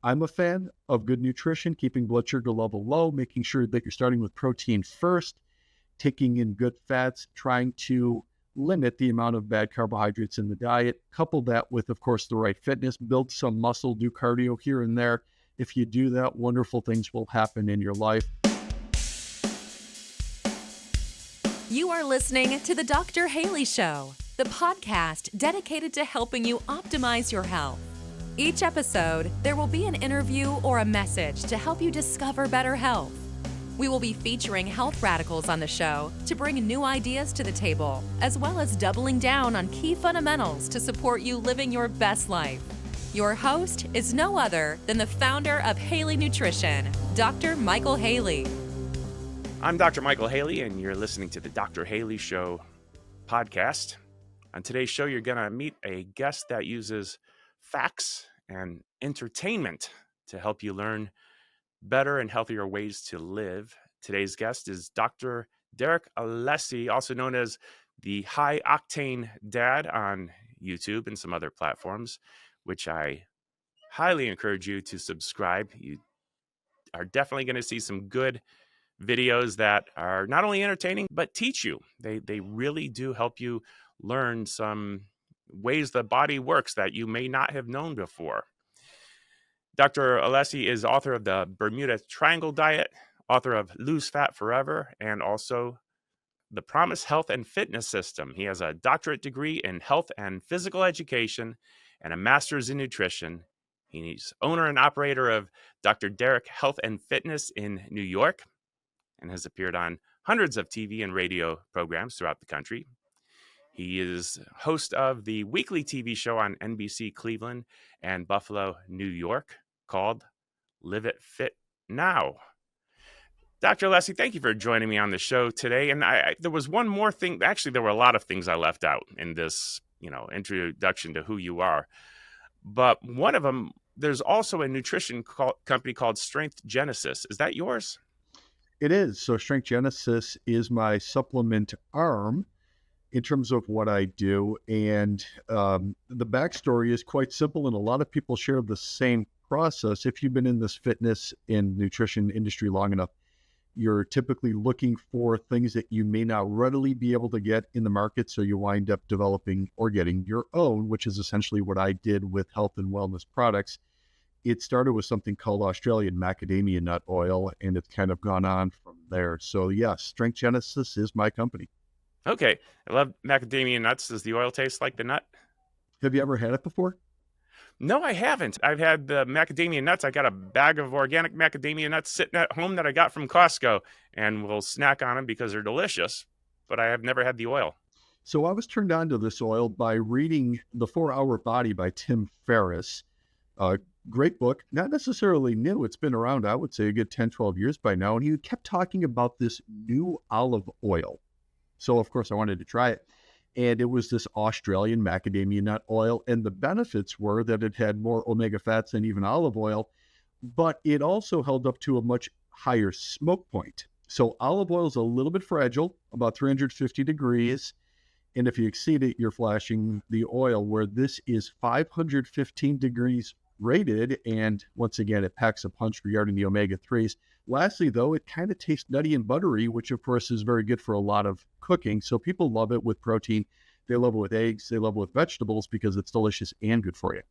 I'm a fan of good nutrition, keeping blood sugar level low, making sure that you're starting with protein first, taking in good fats, trying to limit the amount of bad carbohydrates in the diet. Couple that with, of course, the right fitness, build some muscle, do cardio here and there. If you do that, wonderful things will happen in your life. You are listening to The Dr. Haley Show, the podcast dedicated to helping you optimize your health. Each episode, there will be an interview or a message to help you discover better health. We will be featuring health radicals on the show to bring new ideas to the table, as well as doubling down on key fundamentals to support you living your best life. Your host is no other than the founder of Haley Nutrition, Dr. Michael Haley. I'm Dr. Michael Haley, and you're listening to the Dr. Haley Show podcast. On today's show, you're going to meet a guest that uses facts and entertainment to help you learn better and healthier ways to live. Today's guest is Dr. Derek Allessi, also known as the High Octane Dad on YouTube and some other platforms, which I highly encourage you to subscribe. You are definitely going to see some good videos that are not only entertaining, but teach you. They really do help you learn some ways the body works that you may not have known before. Dr. Allessi is author of the Bermuda Triangle Diet, author of Lose Fat Forever, and also the Promise Health and Fitness System. He has a doctorate degree in health and physical education and a master's in nutrition. He's owner and operator of Dr. Derek Health and Fitness in New York and has appeared on hundreds of TV and radio programs throughout the country. He is host of the weekly TV show on NBC Cleveland and Buffalo, New York, called Live It Fit Now. Dr. Alessi, thank you for joining me on the show today. And there was one more thing. Actually, there were a lot of things I left out in this, introduction to who you are. But one of them, there's also a nutrition company called Strength Genesis. Is that yours? It is. So Strength Genesis is my supplement arm in terms of what I do. And the backstory is quite simple, and a lot of people share the same process. If you've been in this fitness and nutrition industry long enough, you're typically looking for things that you may not readily be able to get in the market. So you wind up developing or getting your own, which is essentially what I did with health and wellness products. It started with something called Australian Macadamia Nut Oil, and it's kind of gone on from there. So yes, Strength Genesis is my company. Okay. I love macadamia nuts. Does the oil taste like the nut? Have you ever had it before? No, I haven't. I've had the macadamia nuts. I got a bag of organic macadamia nuts sitting at home that I got from Costco, and we'll snack on them because they're delicious, but I have never had the oil. So I was turned on to this oil by reading The 4-Hour Body by Tim Ferriss. Great book, not necessarily new. It's been around, I would say, a good 10, 12 years by now. And he kept talking about this new olive oil. So, of course, I wanted to try it. And it was this Australian macadamia nut oil. And the benefits were that it had more omega fats than even olive oil, but it also held up to a much higher smoke point. So olive oil is a little bit fragile, about 350 degrees. And if you exceed it, you're flashing the oil, where this is 515 degrees rated. And once again, it packs a punch regarding the omega-3s. Lastly, though, it kind of tastes nutty and buttery, which of course is very good for a lot of cooking. So people love it with protein. They love it with eggs. They love it with vegetables because it's delicious and good for you.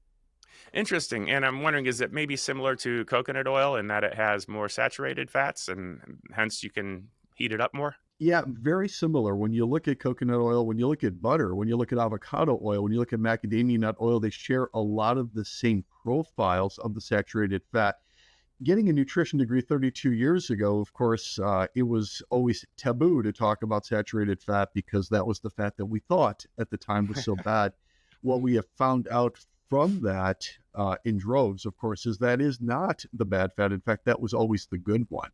Interesting. And I'm wondering, is it maybe similar to coconut oil in that it has more saturated fats and hence you can heat it up more? Yeah, very similar. When you look at coconut oil, when you look at butter, when you look at avocado oil, when you look at macadamia nut oil, they share a lot of the same profiles of the saturated fat. Getting a nutrition degree 32 years ago, of course, it was always taboo to talk about saturated fat because that was the fat that we thought at the time was so bad. What we have found out from that in droves, of course, is that is not the bad fat. In fact, that was always the good one.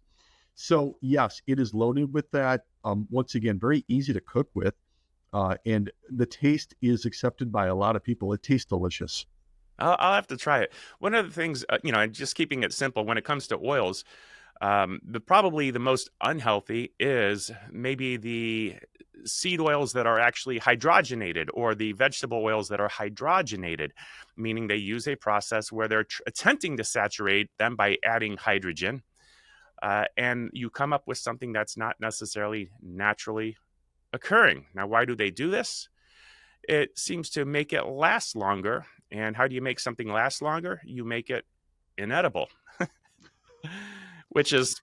So yes, it is loaded with that. Once again, very easy to cook with. And the taste is accepted by a lot of people. It tastes delicious. I'll have to try it. One of the things, just keeping it simple when it comes to oils, probably the most unhealthy is maybe the seed oils that are actually hydrogenated, or the vegetable oils that are hydrogenated, meaning they use a process where they're attempting to saturate them by adding hydrogen. And you come up with something that's not necessarily naturally occurring. Now, why do they do this? It seems to make it last longer. And how do you make something last longer? You make it inedible, which is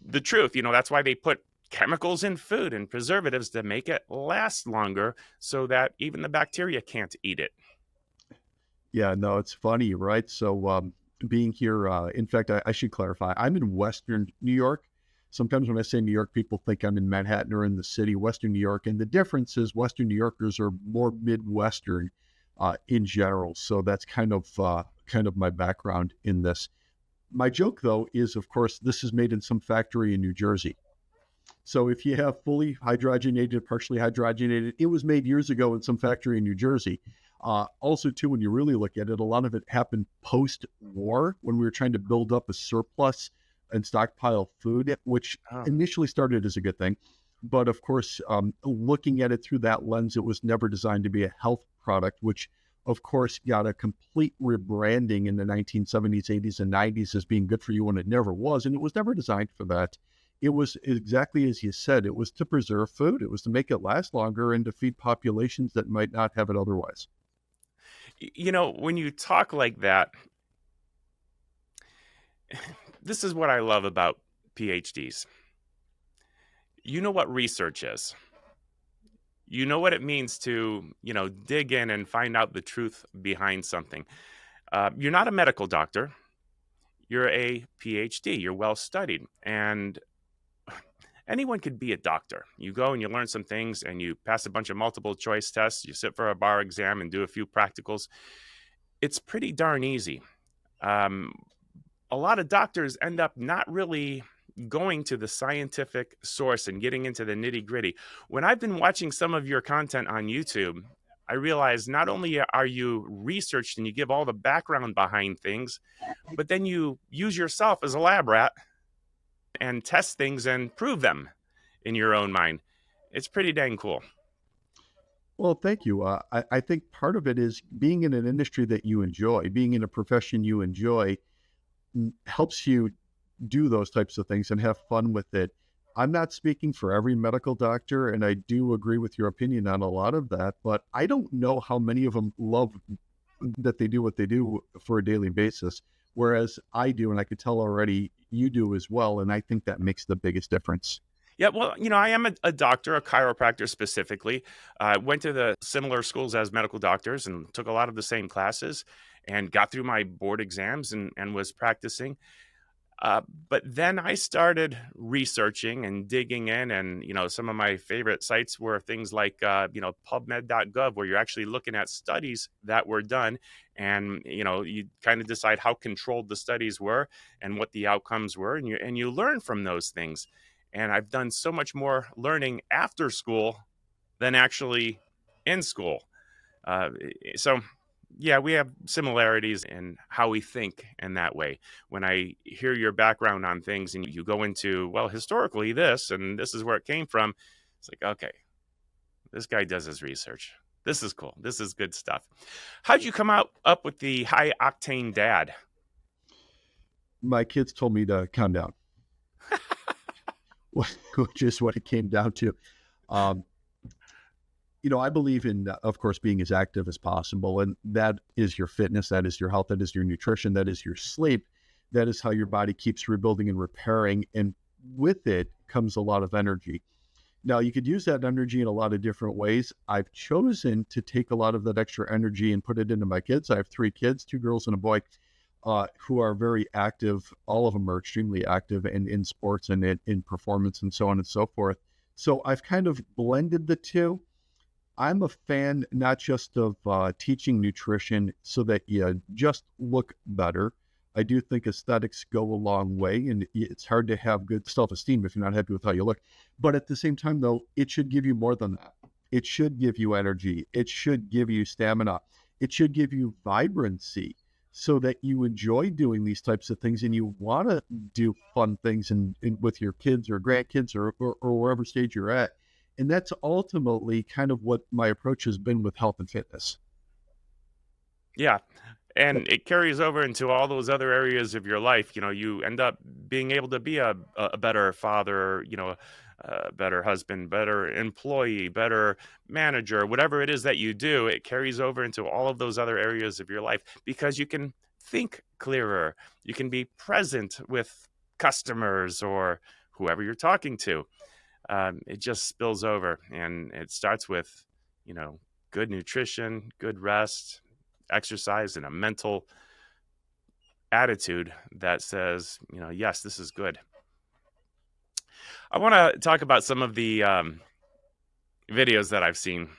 the truth. That's why they put chemicals in food and preservatives to make it last longer so that even the bacteria can't eat it. Yeah, no, it's funny, right? So being here, in fact, I should clarify, I'm in Western New York. Sometimes when I say New York, people think I'm in Manhattan or in the city, Western New York. And the difference is Western New Yorkers are more Midwestern in general. So that's kind of my background in this. My joke, though, is, of course, this is made in some factory in New Jersey. So if you have fully hydrogenated, partially hydrogenated, it was made years ago in some factory in New Jersey. Also, too, when you really look at it, a lot of it happened post-war when we were trying to build up a surplus and stockpile food, which initially started as a good thing. But of course, looking at it through that lens, it was never designed to be a health product, which of course got a complete rebranding in the 1970s, 80s, and 90s as being good for you when it never was. And it was never designed for that. It was exactly as you said, it was to preserve food. It was to make it last longer and to feed populations that might not have it otherwise. When you talk like that, this is what I love about PhDs. You know what research is. You know what it means to, dig in and find out the truth behind something. You're not a medical doctor. You're a PhD. You're well studied. And anyone could be a doctor. You go and you learn some things and you pass a bunch of multiple choice tests. You sit for a bar exam and do a few practicals. It's pretty darn easy. A lot of doctors end up not really going to the scientific source and getting into the nitty gritty. When I've been watching some of your content on YouTube, I realize not only are you researched and you give all the background behind things, but then you use yourself as a lab rat and test things and prove them in your own mind. It's pretty dang cool. Well, thank you. I think part of it is being in an industry that you enjoy, being in a profession you enjoy, helps you do those types of things and have fun with it. I'm not speaking for every medical doctor, and I do agree with your opinion on a lot of that, but I don't know how many of them love that they do what they do for a daily basis, whereas I do, and I could tell already you do as well, and I think that makes the biggest difference. Yeah, well, I am a doctor, a chiropractor specifically. I went to the similar schools as medical doctors and took a lot of the same classes and got through my board exams and was practicing. But then I started researching and digging in, and some of my favorite sites were things like PubMed.gov, where you're actually looking at studies that were done, and you kind of decide how controlled the studies were and what the outcomes were, and you learn from those things. And I've done so much more learning after school than actually in school. So yeah, we have similarities in how we think in that way. When I hear your background on things and you go into, well, historically this, and this is where it came from, it's like, okay, this guy does his research. This is cool. This is good stuff. How'd you come up with the High Octane Dad? My kids told me to calm down, which is what it came down to. I believe in, of course, being as active as possible. And that is your fitness. That is your health. That is your nutrition. That is your sleep. That is how your body keeps rebuilding and repairing. And with it comes a lot of energy. Now, you could use that energy in a lot of different ways. I've chosen to take a lot of that extra energy and put it into my kids. I have 3 kids, 2 girls and a boy, who are very active. All of them are extremely active in sports and in performance and so on and so forth. So I've kind of blended the two. I'm a fan not just of teaching nutrition so that you just look better. I do think aesthetics go a long way, and it's hard to have good self-esteem if you're not happy with how you look. But at the same time, though, it should give you more than that. It should give you energy. It should give you stamina. It should give you vibrancy so that you enjoy doing these types of things and you want to do fun things with your kids or grandkids or wherever stage you're at. And that's ultimately kind of what my approach has been with health and fitness. Yeah. And it carries over into all those other areas of your life. You end up being able to be a better father, a better husband, better employee, better manager, whatever it is that you do, it carries over into all of those other areas of your life because you can think clearer. You can be present with customers or whoever you're talking to. It just spills over, and it starts with, good nutrition, good rest, exercise, and a mental attitude that says, yes, this is good. I want to talk about some of the videos that I've seen.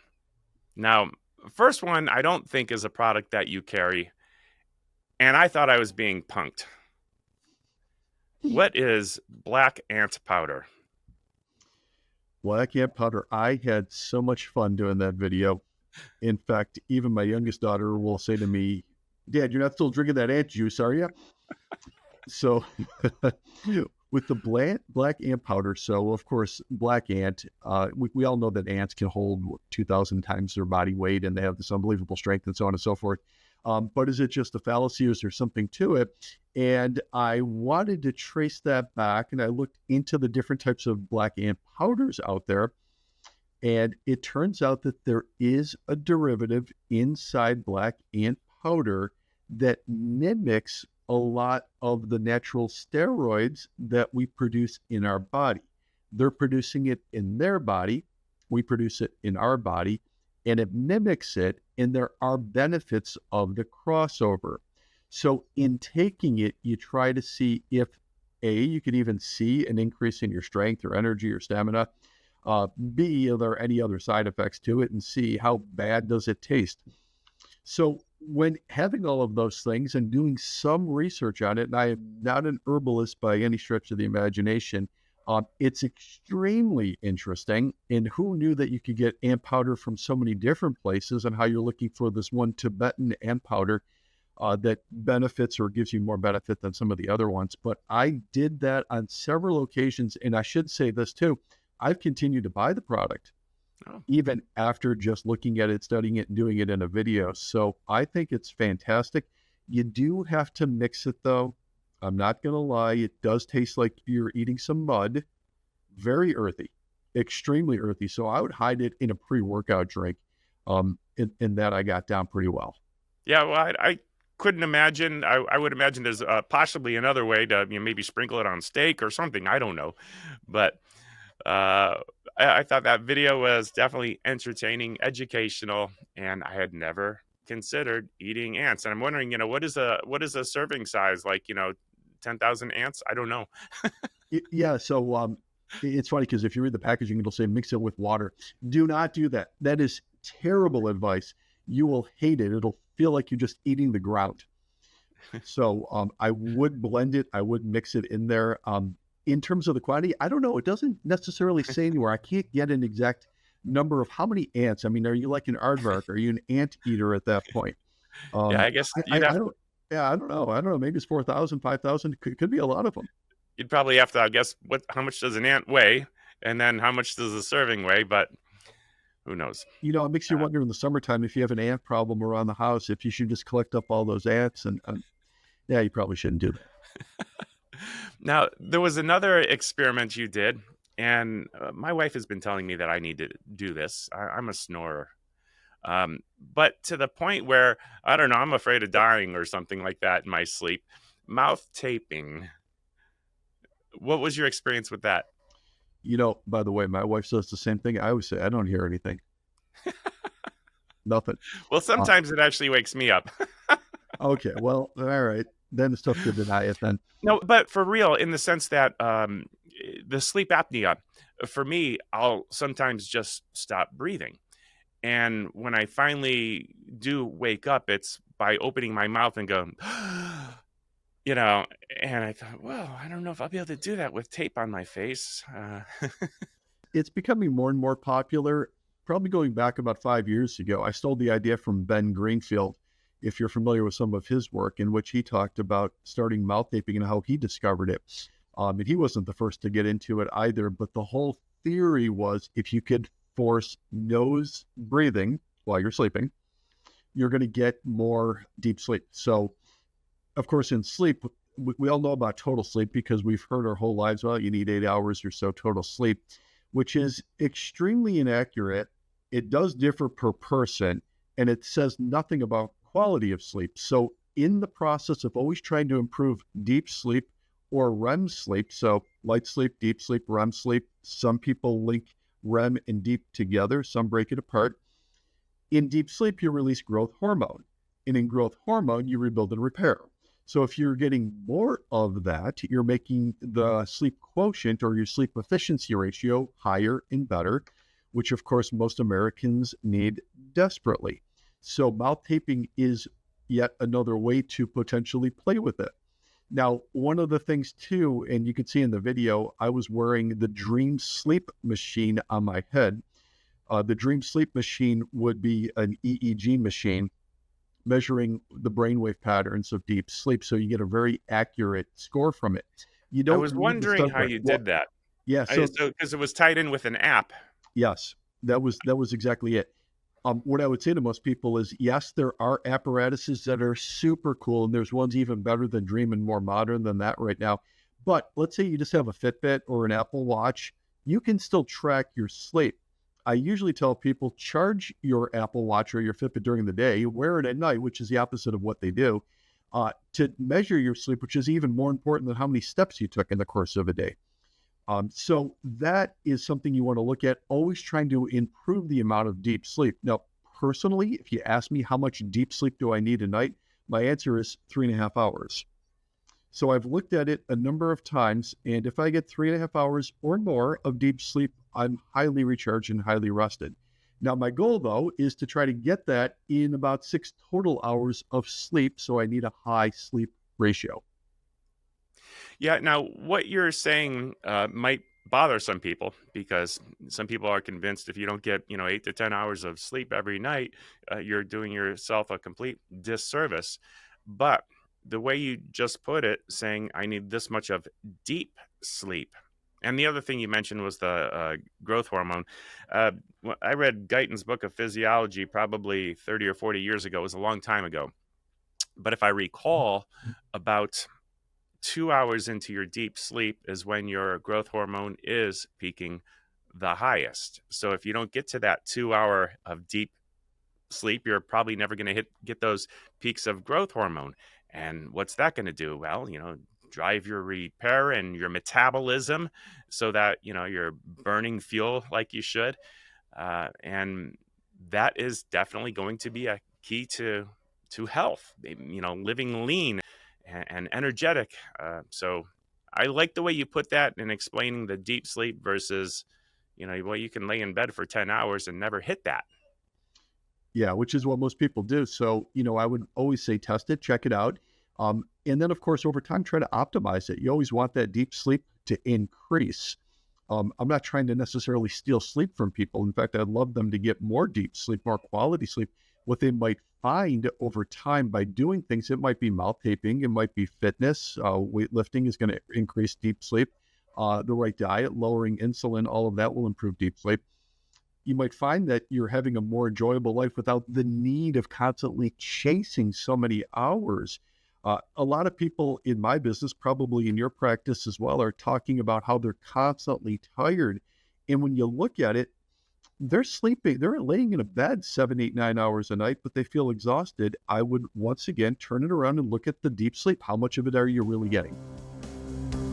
Now, first one, I don't think is a product that you carry, and I thought I was being punked. What is black ant powder? Black ant powder. I had so much fun doing that video. In fact, even my youngest daughter will say to me, "Dad, you're not still drinking that ant juice, are you?" So with the black ant powder, so of course, black ant, we all know that ants can hold 2,000 times their body weight and they have this unbelievable strength and so on and so forth. But is it just a fallacy or is there something to it? And I wanted to trace that back, and I looked into the different types of black ant powders out there. And it turns out that there is a derivative inside black ant powder that mimics a lot of the natural steroids that we produce in our body. They're producing it in their body. We produce it in our body, and it mimics it, and there are benefits of the crossover. So in taking it, you try to see if, A, you can even see an increase in your strength or energy or stamina. B, are there any other side effects to it? And C, how bad does it taste? So when having all of those things and doing some research on it, and I am not an herbalist by any stretch of the imagination, it's extremely interesting. And who knew that you could get ant powder from so many different places, and how you're looking for this one Tibetan ant powder that benefits or gives you more benefit than some of the other ones. But I did that on several occasions. And I should say this too, I've continued to buy the product. Even after just looking at it, studying it, and doing it in a video. So I think it's fantastic. You do have to mix it though. I'm not going to lie. It does taste like you're eating some mud. Very earthy, extremely earthy. So I would hide it in a pre-workout drink. In that I got down pretty well. Yeah, well, I couldn't imagine. I would imagine there's possibly another way to maybe sprinkle it on steak or something. I don't know. But I thought that video was definitely entertaining, educational, and I had never considered eating ants. And I'm wondering, what is a serving size? Like, 10,000 ants? I don't know. Yeah. So it's funny because if you read the packaging, it'll say mix it with water. Do not do that. That is terrible advice. You will hate it. It'll feel like you're just eating the ground. So I would blend it. I would mix it in there. In terms of the quantity, I don't know. It doesn't necessarily say anywhere. I can't get an exact number of how many ants. I mean, are you like an aardvark? Are you an ant eater at that point? Yeah, I guess I don't know. I don't know. Maybe it's 4,000, 5,000. Could be a lot of them. You'd probably have to, I guess, how much does an ant weigh? And then how much does a serving weigh? But who knows? It makes you wonder in the summertime, if you have an ant problem around the house, if you should just collect up all those ants. And yeah, you probably shouldn't do that. Now, there was another experiment you did, and my wife has been telling me that I need to do this. I'm a snorer. But to the point where, I don't know, I'm afraid of dying or something like that in my sleep. Mouth taping. What was your experience with that? By the way, my wife says the same thing. I always say, I don't hear anything. Nothing. Well, sometimes it actually wakes me up. Okay, well, all right. Then it's tough to deny it then. No, but for real, in the sense that the sleep apnea, for me, I'll sometimes just stop breathing. And when I finally do wake up, it's by opening my mouth and going, and I thought, well, I don't know if I'll be able to do that with tape on my face. It's becoming more and more popular. Probably going back about 5 years ago, I stole the idea from Ben Greenfield, if you're familiar with some of his work, in which he talked about starting mouth taping and how he discovered it. And he wasn't the first to get into it either, but the whole theory was if you could force nose breathing while you're sleeping, you're going to get more deep sleep. So, of course, in sleep, we all know about total sleep because we've heard our whole lives, well, you need 8 hours or so total sleep, which is extremely inaccurate. It does differ per person, and it says nothing about quality of sleep. So in the process of always trying to improve deep sleep or REM sleep, so light sleep, deep sleep, REM sleep, some people link REM and deep together, some break it apart. In deep sleep, you release growth hormone, and in growth hormone, you rebuild and repair. So if you're getting more of that, you're making the sleep quotient or your sleep efficiency ratio higher and better, which of course most Americans need desperately. So mouth taping is yet another way to potentially play with it. Now, one of the things too, and you can see in the video, I was wearing the Dream Sleep machine on my head. The Dream Sleep machine would be an EEG machine measuring the brainwave patterns of deep sleep, so you get a very accurate score from it. You don't. I was wondering how you did that. Yeah, so because it was tied in with an app. Yes, that was exactly it. What I would say to most people is, yes, there are apparatuses that are super cool, and there's ones even better than Dream and more modern than that right now. But let's say you just have a Fitbit or an Apple Watch, you can still track your sleep. I usually tell people, charge your Apple Watch or your Fitbit during the day, wear it at night, which is the opposite of what they do, to measure your sleep, which is even more important than how many steps you took in the course of a day. So that is something you want to look at, always trying to improve the amount of deep sleep. Now, personally, if you ask me how much deep sleep do I need a night, my answer is 3.5 hours. So I've looked at it a number of times, and if I get 3.5 hours or more of deep sleep, I'm highly recharged and highly rested. Now, my goal, though, is to try to get that in about 6 total hours of sleep, so I need a high sleep ratio. Yeah. Now, what you're saying might bother some people because some people are convinced if you don't get 8 to 10 hours of sleep every night, you're doing yourself a complete disservice. But the way you just put it, saying I need this much of deep sleep. And the other thing you mentioned was the growth hormone. I read Guyton's book of physiology probably 30 or 40 years ago. It was a long time ago. But if I recall, about 2 hours into your deep sleep is when your growth hormone is peaking the highest. So if you don't get to that 2 hour of deep sleep, you're probably never going to get those peaks of growth hormone. And what's that going to do? Well, drive your repair and your metabolism so that, you're burning fuel like you should. And that is definitely going to be a key to health, living lean and energetic. So I like the way you put that in explaining the deep sleep versus, you can lay in bed for 10 hours and never hit that. Yeah, which is what most people do. So, I would always say test it, check it out. And then, of course, over time, try to optimize it. You always want that deep sleep to increase. I'm not trying to necessarily steal sleep from people. In fact, I'd love them to get more deep sleep, more quality sleep. What they might find over time by doing things, it might be mouth taping, it might be fitness, weightlifting is going to increase deep sleep. The right diet, lowering insulin, all of that will improve deep sleep. You might find that you're having a more enjoyable life without the need of constantly chasing so many hours. A lot of people in my business, probably in your practice as well, are talking about how they're constantly tired. And when you look at it, they're sleeping, they're laying in a bed 7, 8, 9 hours a night, but they feel exhausted. I would once again turn it around and look at the deep sleep. How much of it are you really getting?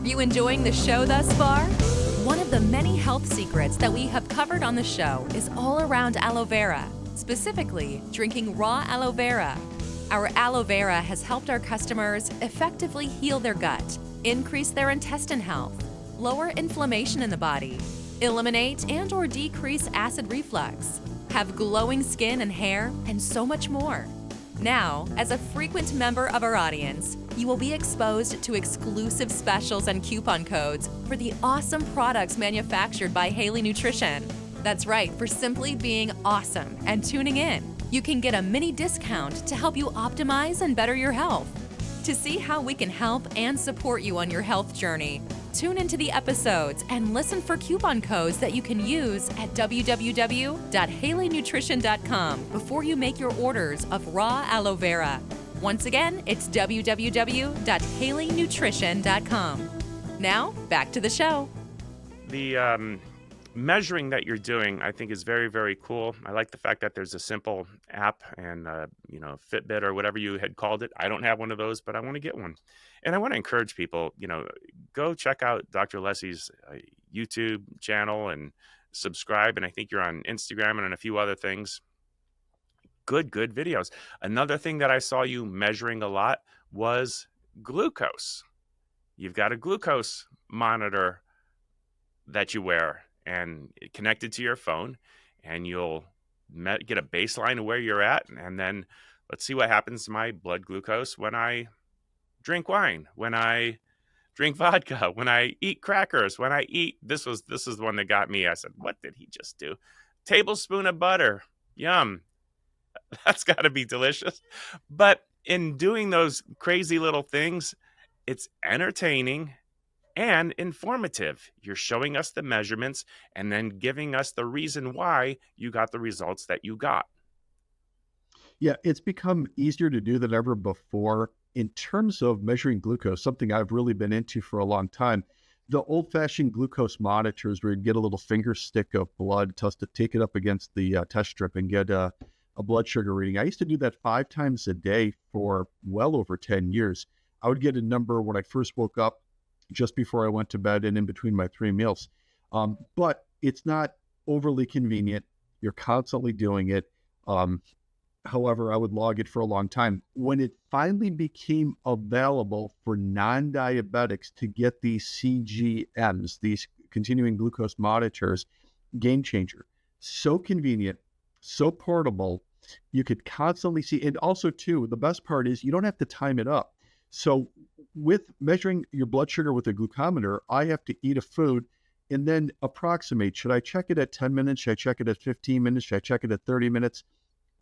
You enjoying the show thus far? One of the many health secrets that we have covered on the show is all around aloe vera, specifically drinking raw aloe vera. Our aloe vera has helped our customers effectively heal their gut, increase their intestine health, lower inflammation in the body, eliminate and/or decrease acid reflux, have glowing skin and hair, and so much more. Now, as a frequent member of our audience, you will be exposed to exclusive specials and coupon codes for the awesome products manufactured by Haley Nutrition. That's right, for simply being awesome and tuning in. You can get a mini discount to help you optimize and better your health. To see how we can help and support you on your health journey, Tune into the episodes and listen for coupon codes that you can use at www.haleynutrition.com before you make your orders of raw aloe vera. Once again, it's www.haleynutrition.com. Now, back to the show. The measuring that you're doing, I think, is very, very cool. I like the fact that there's a simple app and, Fitbit or whatever you had called it. I don't have one of those, but I want to get one. And I want to encourage people, go check out Dr. Alessi's YouTube channel and subscribe. And I think you're on Instagram and on a few other things. Good videos. Another thing that I saw you measuring a lot was glucose. You've got a glucose monitor that you wear and connected to your phone, and you'll get a baseline of where you're at. And then let's see what happens to my blood glucose when I drink wine, when I drink vodka, when I eat crackers, when I eat, this is the one that got me. I said, what did he just do? Tablespoon of butter. Yum. That's got to be delicious. But in doing those crazy little things, it's entertaining and informative. You're showing us the measurements and then giving us the reason why you got the results that you got. Yeah, it's become easier to do than ever before. In terms of measuring glucose, something I've really been into for a long time, the old-fashioned glucose monitors where you'd get a little finger stick of blood, take it up against the test strip and get a blood sugar reading. I used to do that 5 times a day for well over 10 years. I would get a number when I first woke up, just before I went to bed, and in between my 3 meals. But it's not overly convenient. You're constantly doing it. However, I would log it for a long time. When it finally became available for non-diabetics to get these CGMs, these continuing glucose monitors, game changer. So convenient, so portable. You could constantly see. And also, too, the best part is you don't have to time it up. So with measuring your blood sugar with a glucometer, I have to eat a food and then approximate. Should I check it at 10 minutes? Should I check it at 15 minutes? Should I check it at 30 minutes?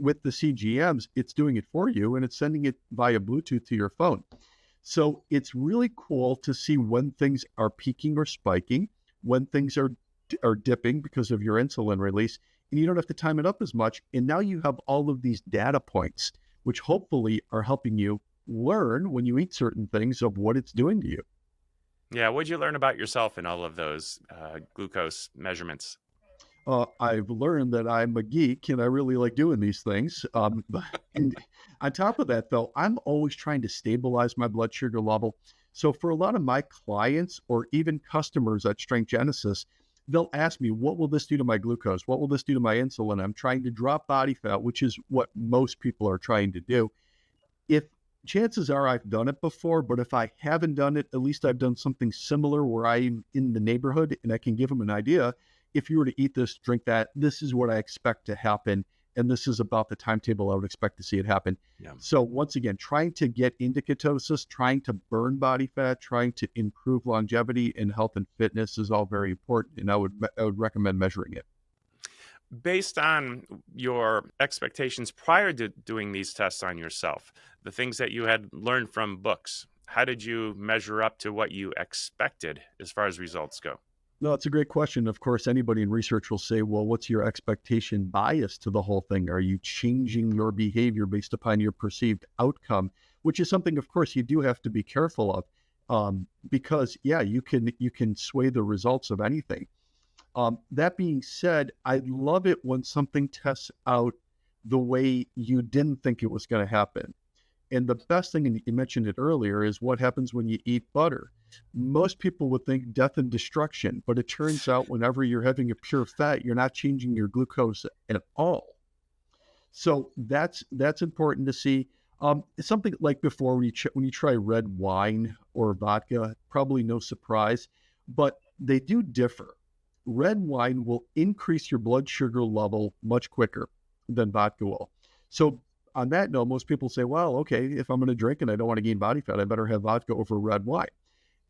With the CGMs, it's doing it for you, and it's sending it via Bluetooth to your phone. So it's really cool to see when things are peaking or spiking, when things are dipping because of your insulin release, and you don't have to time it up as much. And now you have all of these data points, which hopefully are helping you learn when you eat certain things of what it's doing to you. Yeah, what'd you learn about yourself in all of those glucose measurements? I've learned that I'm a geek and I really like doing these things. And on top of that, though, I'm always trying to stabilize my blood sugar level. So for a lot of my clients or even customers at Strength Genesis, they'll ask me, what will this do to my glucose? What will this do to my insulin? I'm trying to drop body fat, which is what most people are trying to do. If chances are I've done it before, but if I haven't done it, at least I've done something similar where I'm in the neighborhood and I can give them an idea. If you were to eat this, drink that, this is what I expect to happen. And this is about the timetable I would expect to see it happen. Yeah. So once again, trying to get into ketosis, trying to burn body fat, trying to improve longevity and health and fitness is all very important. And I would recommend measuring it. Based on your expectations prior to doing these tests on yourself, the things that you had learned from books, how did you measure up to what you expected as far as results go? No, it's a great question. Of course, anybody in research will say, well, what's your expectation bias to the whole thing? Are you changing your behavior based upon your perceived outcome? Which is something, of course, you do have to be careful of because, yeah, you can sway the results of anything. That being said, I love it when something tests out the way you didn't think it was going to happen. And the best thing, and you mentioned it earlier, is what happens when you eat butter. Most people would think death and destruction, but it turns out whenever you're having a pure fat, you're not changing your glucose at all. So that's important to see. Something like before, when you try red wine or vodka, probably no surprise, but they do differ. Red wine will increase your blood sugar level much quicker than vodka will. So on that note, most people say, well, okay, if I'm going to drink and I don't want to gain body fat, I better have vodka over red wine.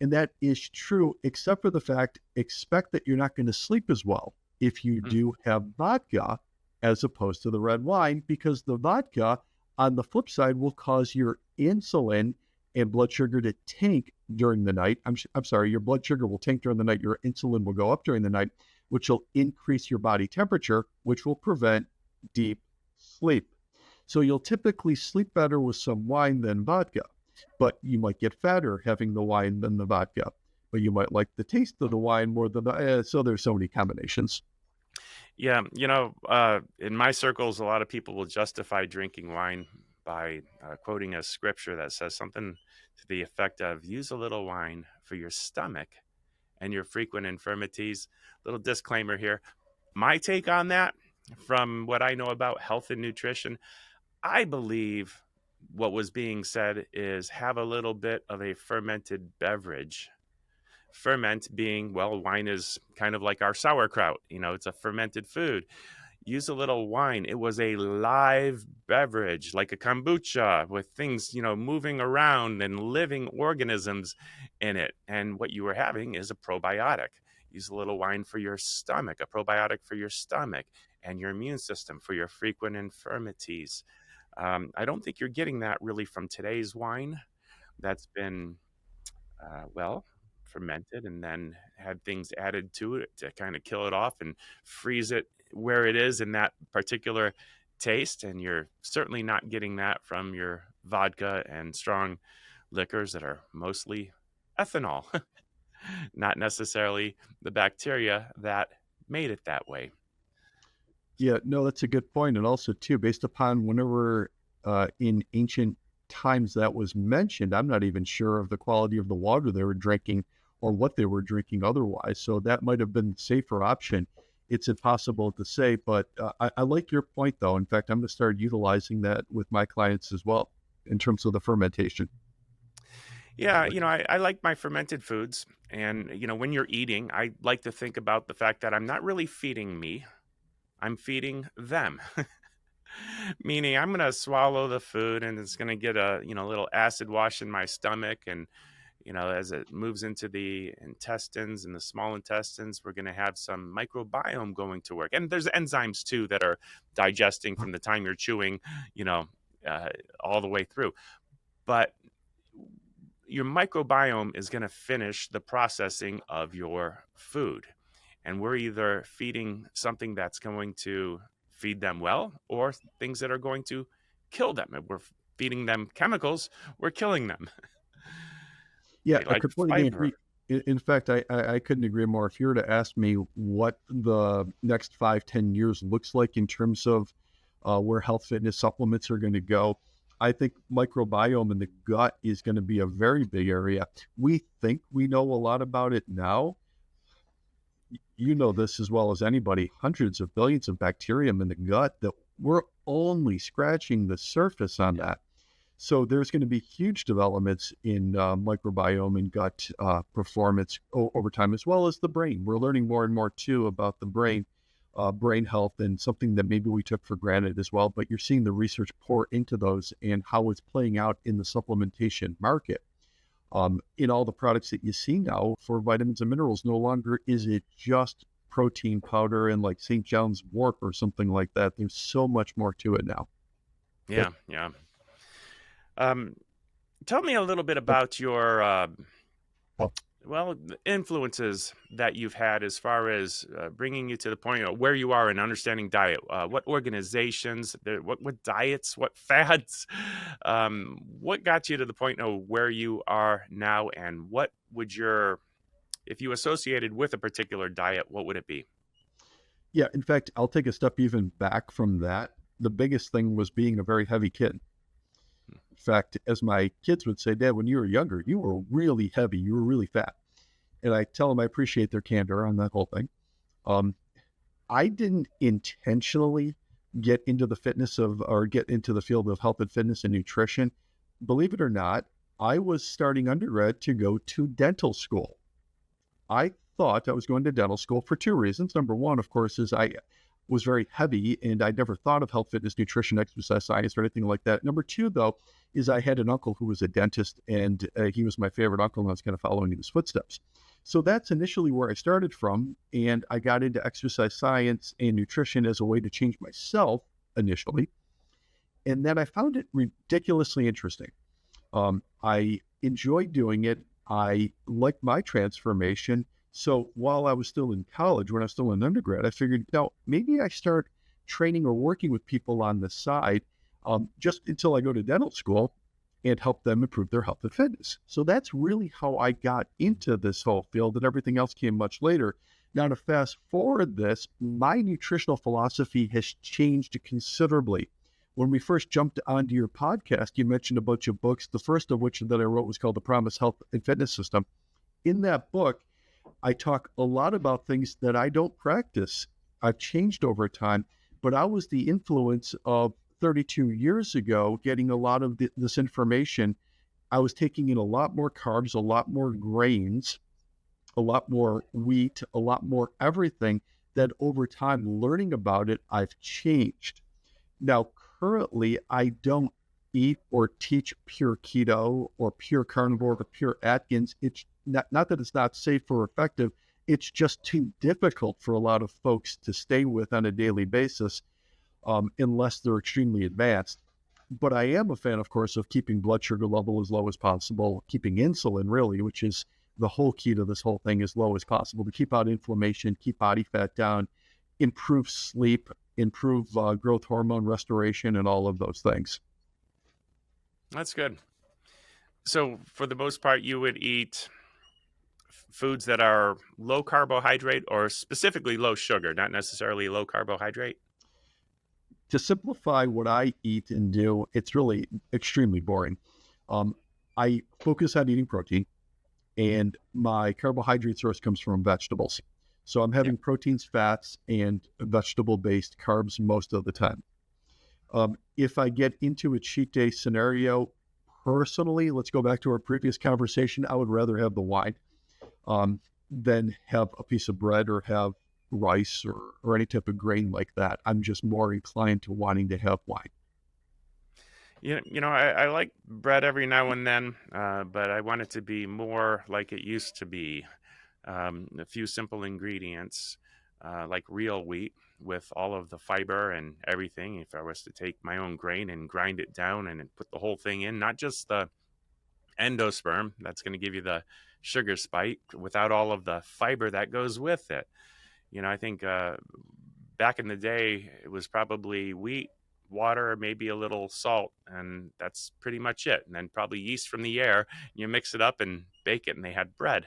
And that is true, except for the fact, expect that you're not going to sleep as well if you do have vodka as opposed to the red wine, because the vodka, on the flip side, will cause your insulin and blood sugar to tank during the night. I'm sorry, your blood sugar will tank during the night. Your insulin will go up during the night, which will increase your body temperature, which will prevent deep sleep. So you'll typically sleep better with some wine than vodka, but you might get fatter having the wine than the vodka, but you might like the taste of the wine more than so there's so many combinations. Yeah, in my circles, a lot of people will justify drinking wine by quoting a scripture that says something to the effect of use a little wine for your stomach and your frequent infirmities. Little disclaimer here. My take on that, from what I know about health and nutrition, I believe what was being said is have a little bit of a fermented beverage. Ferment being, well, wine is kind of like our sauerkraut. It's a fermented food. Use a little wine. It was a live beverage, like a kombucha with things, moving around and living organisms in it. And what you were having is a probiotic. Use a little wine for your stomach, a probiotic for your stomach and your immune system for your frequent infirmities. I don't think you're getting that really from today's wine that's been, fermented and then had things added to it to kind of kill it off and freeze it where it is in that particular taste. And you're certainly not getting that from your vodka and strong liquors that are mostly ethanol, not necessarily the bacteria that made it that way. Yeah, no, that's a good point. And also, too, based upon whenever in ancient times that was mentioned, I'm not even sure of the quality of the water they were drinking or what they were drinking otherwise. So that might have been the safer option. It's impossible to say, but I like your point, though. In fact, I'm going to start utilizing that with my clients as well in terms of the fermentation. Yeah, I like my fermented foods. And, when you're eating, I like to think about the fact that I'm not really feeding me, I'm feeding them. Meaning I'm going to swallow the food and it's going to get a, little acid wash in my stomach. And, as it moves into the intestines and the small intestines, we're going to have some microbiome going to work. And there's enzymes too that are digesting from the time you're chewing, all the way through. But your microbiome is going to finish the processing of your food. And we're either feeding something that's going to feed them well or things that are going to kill them. If we're feeding them chemicals, we're killing them. Yeah, They I like completely fiber. agree. In fact, I couldn't agree more. If you were to ask me what the next 5-10 years looks like in terms of where health fitness supplements are going to go, I think microbiome in the gut is going to be a very big area. We think we know a lot about it now. You know this as well as anybody, hundreds of billions of bacterium in the gut that we're only scratching the surface on that. So there's going to be huge developments in microbiome and gut performance over time, as well as the brain. We're learning more and more too about the brain, brain health, and something that maybe we took for granted as well. But you're seeing the research pour into those and how it's playing out in the supplementation market. In all the products that you see now for vitamins and minerals, no longer is it just protein powder and like St. John's wort or something like that. There's so much more to it now. Yeah, yeah. Tell me a little bit about your influences that you've had as far as bringing you to the point of where you are in understanding diet. What organizations, what diets, what fads, what got you to the point of where you are now, and what would if you associated with a particular diet, what would it be? Yeah, in fact, I'll take a step even back from that. The biggest thing was being a very heavy kid. In fact, as my kids would say, Dad, when you were younger, you were really heavy, you were really fat. And I tell them I appreciate their candor on that whole thing. I didn't intentionally get into the get into the field of health and fitness and nutrition. Believe it or not, I was starting undergrad to go to dental school. I thought I was going to dental school for two reasons. Number one, of course, is I was very heavy and I never thought of health, fitness, nutrition, exercise science, or anything like that. Number two, though, is I had an uncle who was a dentist and he was my favorite uncle and I was kind of following in his footsteps. So that's initially where I started from. And I got into exercise science and nutrition as a way to change myself initially. And then I found it ridiculously interesting. I enjoyed doing it. I liked my transformation. So while I was still in college, when I was still in undergrad, I figured, now maybe I start training or working with people on the side just until I go to dental school and help them improve their health and fitness. So that's really how I got into this whole field, and everything else came much later. Now, to fast forward this, my nutritional philosophy has changed considerably. When we first jumped onto your podcast, you mentioned a bunch of books. The first of which that I wrote was called The Promise Health and Fitness System. In that book, I talk a lot about things that I don't practice. I've changed over time, but I was the influence of 32 years ago getting a lot of this information. I was taking in a lot more carbs, a lot more grains, a lot more wheat, a lot more everything, that over time learning about it, I've changed. Now, currently, I don't eat or teach pure keto or pure carnivore or pure Atkins. It's not that it's not safe or effective. It's just too difficult for a lot of folks to stay with on a daily basis unless they're extremely advanced. But I am a fan, of course, of keeping blood sugar level as low as possible, keeping insulin really, which is the whole key to this whole thing, as low as possible to keep out inflammation, keep body fat down, improve sleep, improve growth hormone restoration, and all of those things. That's good. So for the most part, you would eat foods that are low carbohydrate or specifically low sugar, not necessarily low carbohydrate? To simplify what I eat and do, it's really extremely boring. I focus on eating protein, and my carbohydrate source comes from vegetables. So I'm having proteins, fats, and vegetable-based carbs most of the time. If I get into a cheat day scenario, personally, let's go back to our previous conversation, I would rather have the wine than have a piece of bread or have rice or any type of grain like that. I'm just more inclined to wanting to have wine. I like bread every now and then, but I want it to be more like it used to be. A few simple ingredients, like real wheat with all of the fiber and everything. If I was to take my own grain and grind it down and then put the whole thing in, not just the endosperm, that's going to give you the sugar spike, without all of the fiber that goes with it. I think back in the day, it was probably wheat, water, maybe a little salt, and that's pretty much it. And then probably yeast from the air. You mix it up and bake it, and they had bread.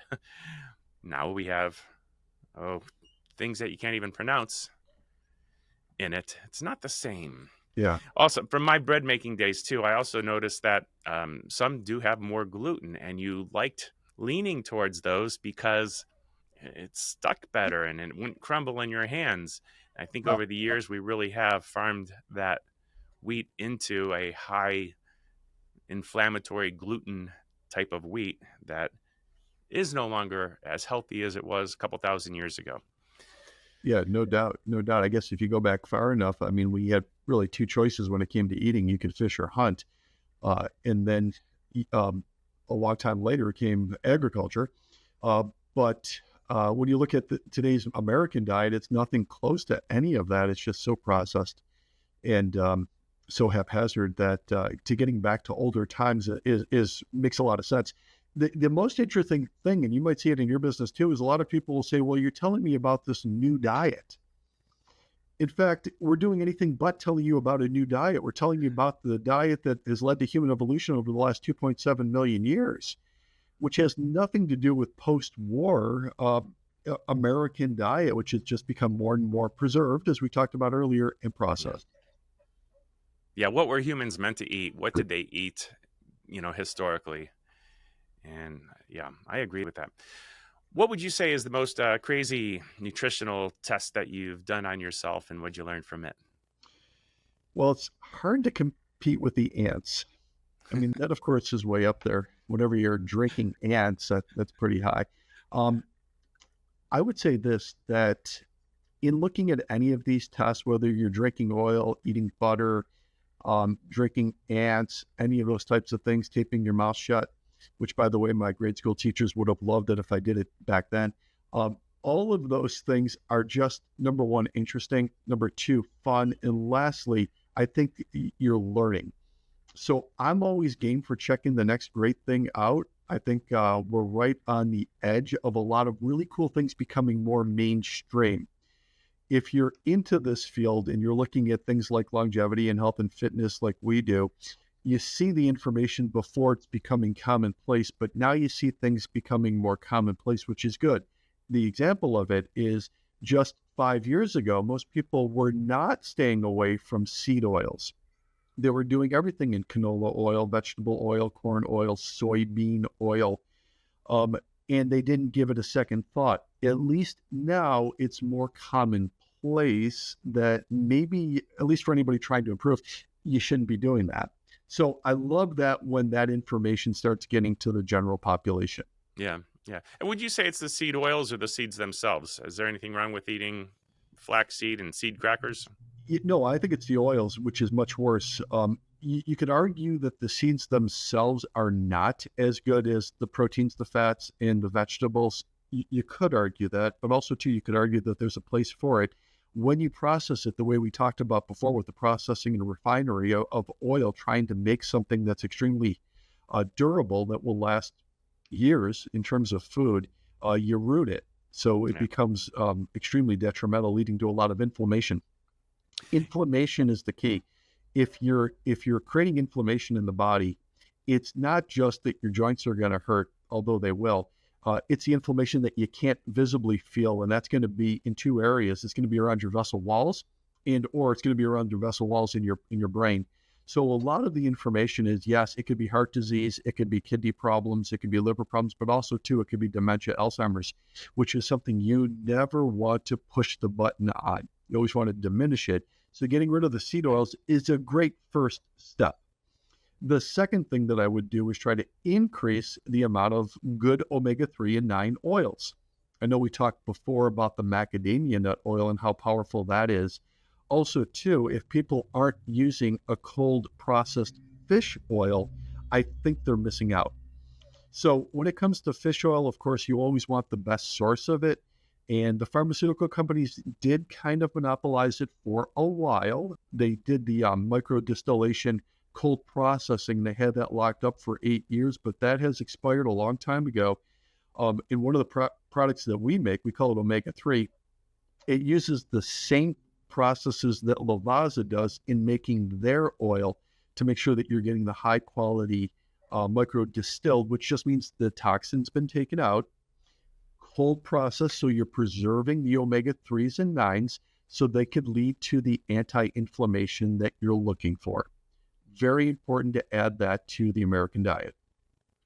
Now we have things that you can't even pronounce in it. It's not the same. Yeah. Also, from my bread making days too, I also noticed that some do have more gluten, and you liked leaning towards those because it stuck better and it wouldn't crumble in your hands. I think over the years, we really have farmed that wheat into a high inflammatory gluten type of wheat that is no longer as healthy as it was a couple thousand years ago. Yeah, no doubt. No doubt. I guess if you go back far enough, I mean, we had really two choices when it came to eating. You could fish or hunt. And then a long time later came agriculture. But when you look at today's American diet, it's nothing close to any of that. It's just so processed and so haphazard that to getting back to older times is makes a lot of sense. The most interesting thing, and you might see it in your business too, is a lot of people will say, well, you're telling me about this new diet. In fact, we're doing anything but telling you about a new diet. We're telling you about the diet that has led to human evolution over the last 2.7 million years, which has nothing to do with post-war American diet, which has just become more and more preserved, as we talked about earlier, and processed. Yeah, what were humans meant to eat? What did they eat, historically? And yeah, I agree with that. What would you say is the most crazy nutritional test that you've done on yourself, and what'd you learn from it? Well, it's hard to compete with the ants. I mean, that, of course, is way up there. Whenever you're drinking ants, that's pretty high. I would say this, that in looking at any of these tests, whether you're drinking oil, eating butter, drinking ants, any of those types of things, taping your mouth shut, which, by the way, my grade school teachers would have loved it if I did it back then. All of those things are just, number one, interesting, number two, fun, and lastly, I think you're learning. So I'm always game for checking the next great thing out. I think we're right on the edge of a lot of really cool things becoming more mainstream. If you're into this field and you're looking at things like longevity and health and fitness like we do, you see the information before it's becoming commonplace, but now you see things becoming more commonplace, which is good. The example of it is just 5 years ago, most people were not staying away from seed oils. They were doing everything in canola oil, vegetable oil, corn oil, soybean oil, um, and they didn't give it a second thought. At least now it's more commonplace that maybe, at least for anybody trying to improve, you shouldn't be doing that. So I love that when that information starts getting to the general population. Yeah, yeah. And would you say it's the seed oils or the seeds themselves? Is there anything wrong with eating flaxseed and seed crackers? No, I think it's the oils, which is much worse. You could argue that the seeds themselves are not as good as the proteins, the fats, and the vegetables. You could argue that, but also, too, you could argue that there's a place for it. When you process it the way we talked about before with the processing and refinery of oil, trying to make something that's extremely durable, that will last years in terms of food, you root it. So it Yeah. becomes extremely detrimental, leading to a lot of inflammation. Inflammation is the key. If you're creating inflammation in the body, it's not just that your joints are going to hurt, although they will. It's the inflammation that you can't visibly feel, and that's going to be in two areas. It's going to be around your vessel walls, or it's going to be around your vessel walls in your brain. So a lot of the information is, yes, it could be heart disease, it could be kidney problems, it could be liver problems, but also too, it could be dementia, Alzheimer's, which is something you never want to push the button on. You always want to diminish it. So getting rid of the seed oils is a great first step. The second thing that I would do is try to increase the amount of good omega-3 and 9 oils. I know we talked before about the macadamia nut oil and how powerful that is. Also, too, if people aren't using a cold processed fish oil, I think they're missing out. So when it comes to fish oil, of course, you always want the best source of it. And the pharmaceutical companies did kind of monopolize it for a while. They did the micro distillation cold processing. They had that locked up for 8 years, but that has expired a long time ago. In one of the products that we make, we call it omega-3. It uses the same processes that Lavazza does in making their oil to make sure that you're getting the high quality micro distilled, which just means the toxin's been taken out. Cold process, so you're preserving the omega-3s and 9s so they could lead to the anti-inflammation that you're looking for. Very important to add that to the American diet.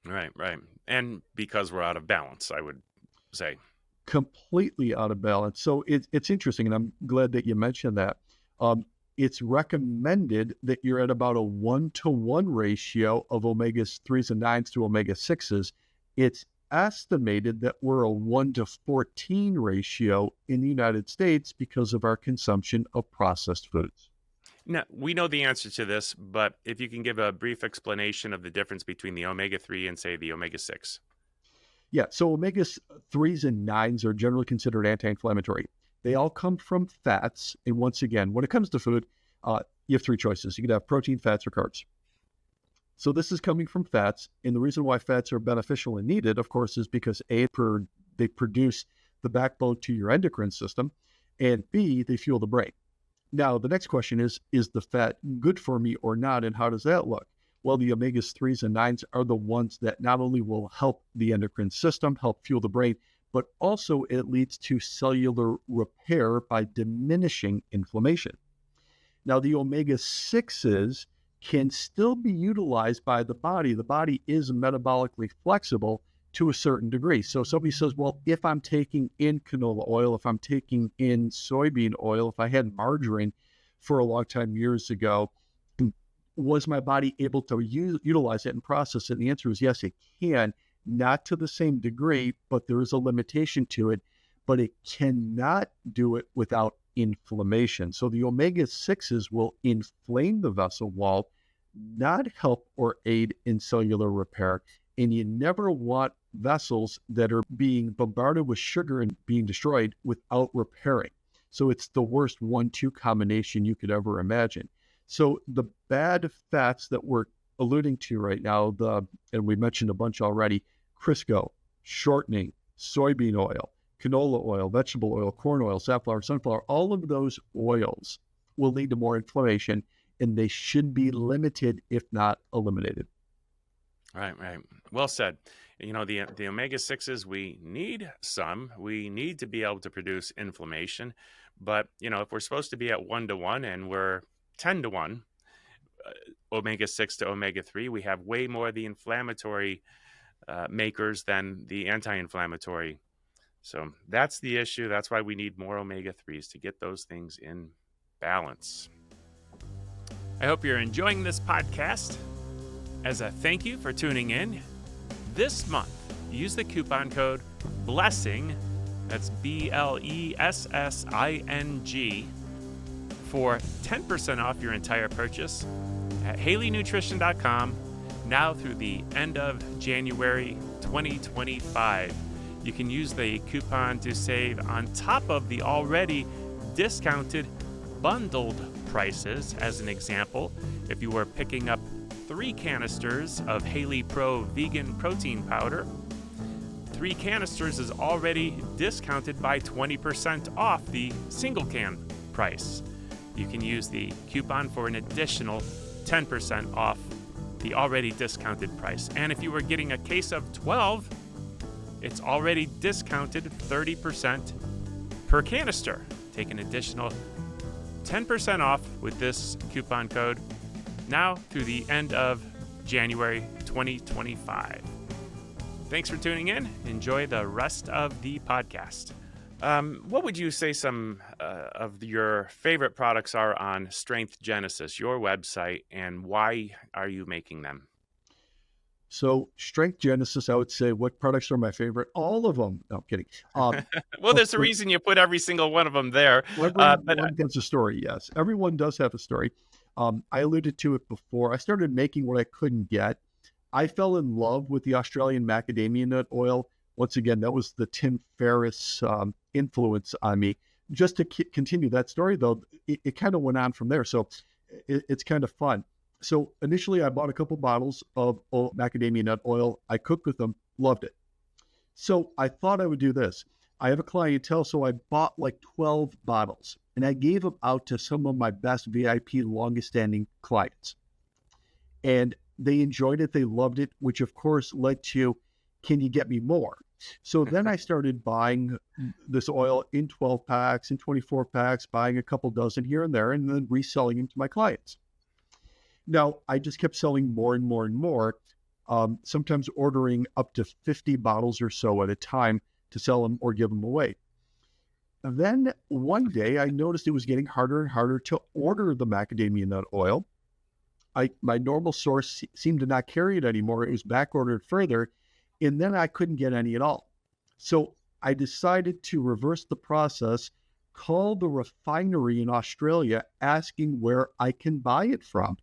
Right, right. And because we're out of balance, I would say. Completely out of balance. So it's interesting, and I'm glad that you mentioned that. It's recommended that you're at about a 1-to-1 ratio of omega-3s and 9s to omega-6s. It's estimated that we're a 1-to-14 ratio in the United States because of our consumption of processed foods. Now, we know the answer to this, but if you can give a brief explanation of the difference between the omega-3 and, say, the omega-6. Yeah, so omega-3s and 9s are generally considered anti-inflammatory. They all come from fats. And once again, when it comes to food, you have three choices. You could have protein, fats, or carbs. So this is coming from fats. And the reason why fats are beneficial and needed, of course, is because A, they produce the backbone to your endocrine system, and B, they fuel the brain. Now, the next question is the fat good for me or not, and how does that look? Well, the omegas-3s and 9s are the ones that not only will help the endocrine system, help fuel the brain, but also it leads to cellular repair by diminishing inflammation. Now, the omega-6s can still be utilized by the body. The body is metabolically flexible to a certain degree. So somebody says, well, if I'm taking in canola oil, if I'm taking in soybean oil, if I had margarine for a long time years ago, was my body able to utilize it and process it? And the answer is yes, it can, not to the same degree, but there is a limitation to it, but it cannot do it without inflammation. So the omega-6s will inflame the vessel wall, not help or aid in cellular repair. And you never want vessels that are being bombarded with sugar and being destroyed without repairing. So it's the worst 1-2 combination you could ever imagine. So the bad fats that we're alluding to right now, and we mentioned a bunch already, Crisco, shortening, soybean oil, canola oil, vegetable oil, corn oil, safflower, sunflower, all of those oils will lead to more inflammation, and they should be limited, if not eliminated. Right. Well said. The omega-6s, we need some. We need to be able to produce inflammation. But, if we're supposed to be at 1-to-1 and we're 10-to-1, omega-6 to omega-3, we have way more of the inflammatory makers than the anti-inflammatory. So that's the issue. That's why we need more omega-3s to get those things in balance. I hope you're enjoying this podcast. As a thank you for tuning in, this month, use the coupon code BLESSING, that's BLESSING, for 10% off your entire purchase at HaleyNutrition.com now through the end of January 2025. You can use the coupon to save on top of the already discounted bundled prices. As an example, if you were picking up 3 canisters of Haley Pro vegan protein powder, 3 canisters is already discounted by 20% off the single can price. You can use the coupon for an additional 10% off the already discounted price. And if you were getting a case of 12, it's already discounted 30% per canister. Take an additional 10% off with this coupon code now through the end of January 2025. Thanks for tuning in. Enjoy the rest of the podcast. What would you say some of your favorite products are on Strength Genesis, your website, and why are you making them? So Strength Genesis, I would say, what products are my favorite? All of them. No, I'm kidding. Well, there's a reason you put every single one of them there. Everyone has a story, yes. Everyone does have a story. I alluded to it before. I started making what I couldn't get. I fell in love with the Australian Macadamia Nut Oil. Once again, that was the Tim Ferriss influence on me. Just to continue that story, though, it kind of went on from there. So it's kind of fun. So initially, I bought a couple bottles of macadamia nut oil. I cooked with them, loved it. So I thought I would do this. I have a clientele, so I bought like 12 bottles, and I gave them out to some of my best VIP, longest standing clients. And they enjoyed it. They loved it, which of course led to, can you get me more? So then I started buying this oil in 12 packs, in 24 packs, buying a couple dozen here and there, and then reselling them to my clients. Now, I just kept selling more and more and more, sometimes ordering up to 50 bottles or so at a time to sell them or give them away. And then one day I noticed it was getting harder and harder to order the macadamia nut oil. My normal source seemed to not carry it anymore. It was back ordered further, and then I couldn't get any at all. So I decided to reverse the process, call the refinery in Australia asking where I can buy it from.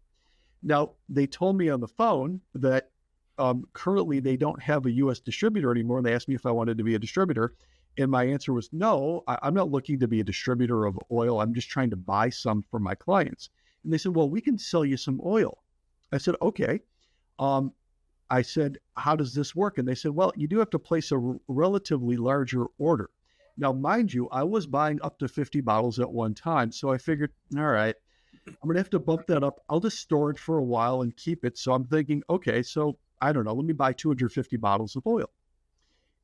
Now, they told me on the phone that currently they don't have a U.S. distributor anymore. And they asked me if I wanted to be a distributor. And my answer was, no, I'm not looking to be a distributor of oil. I'm just trying to buy some for my clients. And they said, well, we can sell you some oil. I said, okay. I said, how does this work? And they said, well, you do have to place a relatively larger order. Now, mind you, I was buying up to 50 bottles at one time. So I figured, all right, I'm going to have to bump that up. I'll just store it for a while and keep it. So I'm thinking, okay, so I don't know, let me buy 250 bottles of oil.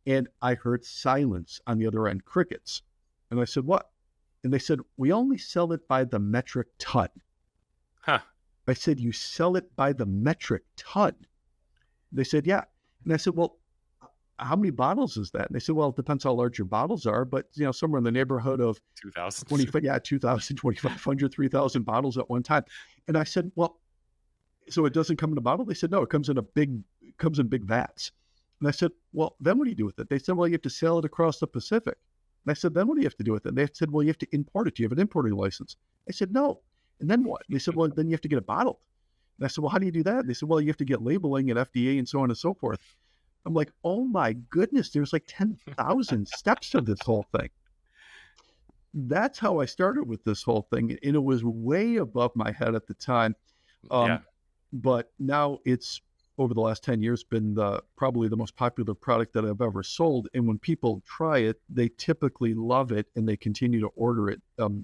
And I heard silence on the other end, crickets. And I said, what? And they said, we only sell it by the metric ton. Huh. I said, you sell it by the metric ton? They said, yeah. And I said, well, how many bottles is that? And they said, well, it depends how large your bottles are, but somewhere in the neighborhood of 2,000, 2,000, 2,500, 3,000 bottles at one time. And I said, well, so it doesn't come in a bottle? They said, no, it comes in big vats. And I said, well, then what do you do with it? They said, well, you have to sell it across the Pacific. And I said, then what do you have to do with it? And they said, well, you have to import it. Do you have an importing license? I said, no. And then what? And they said, well, then you have to get it bottled. And I said, well, how do you do that? And they said, well, you have to get labeling and FDA and so on and so forth. I'm like, oh my goodness, there's like 10,000 steps to this whole thing. That's how I started with this whole thing. And it was way above my head at the time. Yeah. but now it's over the last 10 years been probably the most popular product that I've ever sold. And when people try it, they typically love it and they continue to order it.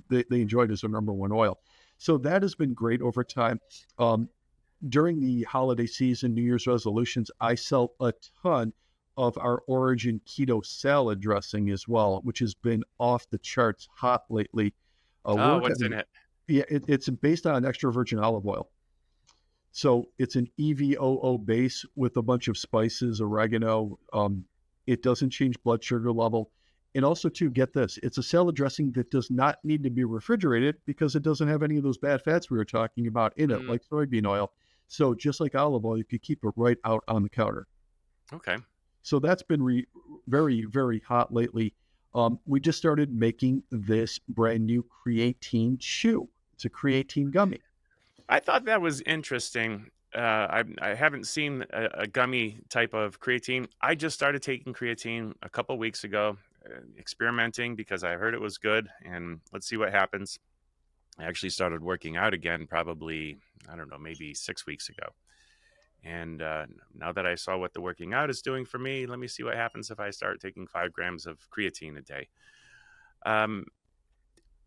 They enjoy it as their number one oil. So that has been great over time. During the holiday season, New Year's resolutions, I sell a ton of our Origin Keto salad dressing as well, which has been off the charts hot lately. Oh, what's in it? Yeah, it's based on extra virgin olive oil. So it's an EVOO base with a bunch of spices, oregano. It doesn't change blood sugar level. And also, to get this, it's a salad dressing that does not need to be refrigerated because it doesn't have any of those bad fats we were talking about in it, like soybean oil. So just like olive oil, you could keep it right out on the counter. Okay. So that's been very, very hot lately. We just started making this brand new creatine chew. It's a creatine gummy. I thought that was interesting. I haven't seen a gummy type of creatine. I just started taking creatine a couple weeks ago, experimenting because I heard it was good, and let's see what happens. I actually started working out again probably, I don't know, maybe 6 weeks ago. And now that I saw what the working out is doing for me, let me see what happens if I start taking 5 grams of creatine a day.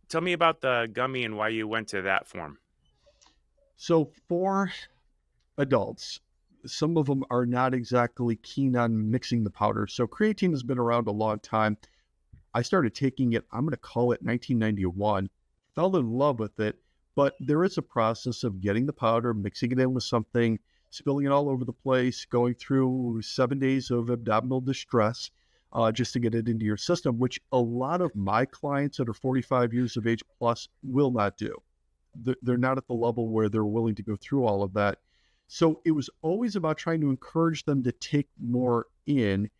Tell me about the gummy and why you went to that form. So for adults, some of them are not exactly keen on mixing the powder. So creatine has been around a long time. I started taking it, I'm going to call it 1991, fell in love with it, but there is a process of getting the powder, mixing it in with something, spilling it all over the place, going through 7 days of abdominal distress just to get it into your system, which a lot of my clients that are 45 years of age plus will not do. They're not at the level where they're willing to go through all of that. So it was always about trying to encourage them to take more in.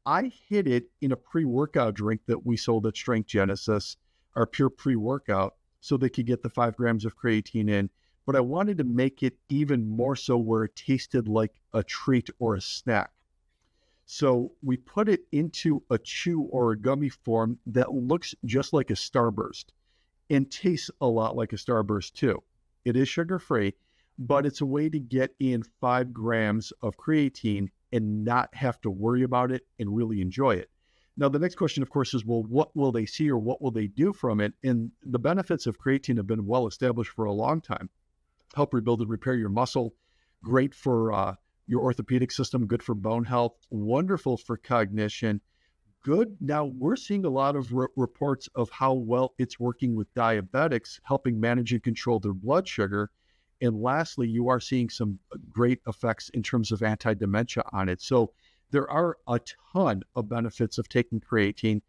I hid it in a pre-workout drink that we sold at Strength Genesis, our pure pre-workout, so they could get the 5 grams of creatine in. But I wanted to make it even more so where it tasted like a treat or a snack. So we put it into a chew or a gummy form that looks just like a Starburst and tastes a lot like a Starburst too. It is sugar-free, but it's a way to get in 5 grams of creatine and not have to worry about it and really enjoy it. Now, the next question, of course, is, well, what will they see or what will they do from it? And the benefits of creatine have been well established for a long time. Help rebuild and repair your muscle, great for your orthopedic system, good for bone health, wonderful for cognition, good. Now, we're seeing a lot of reports of how well it's working with diabetics, helping manage and control their blood sugar. And lastly, you are seeing some great effects in terms of anti-dementia on it. So there are a ton of benefits of taking creatine.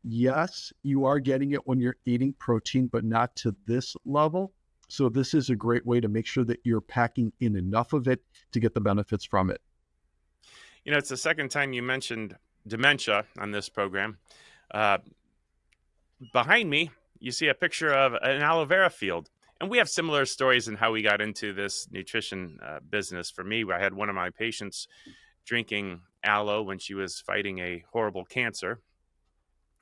Yes, you are getting it when you're eating protein, but not to this level. So this is a great way to make sure that you're packing in enough of it to get the benefits from it. You know, it's the second time you mentioned dementia on this program. Behind me, you see a picture of an aloe vera field. And we have similar stories in how we got into this nutrition business. For me, I had one of my patients drinking aloe when she was fighting a horrible cancer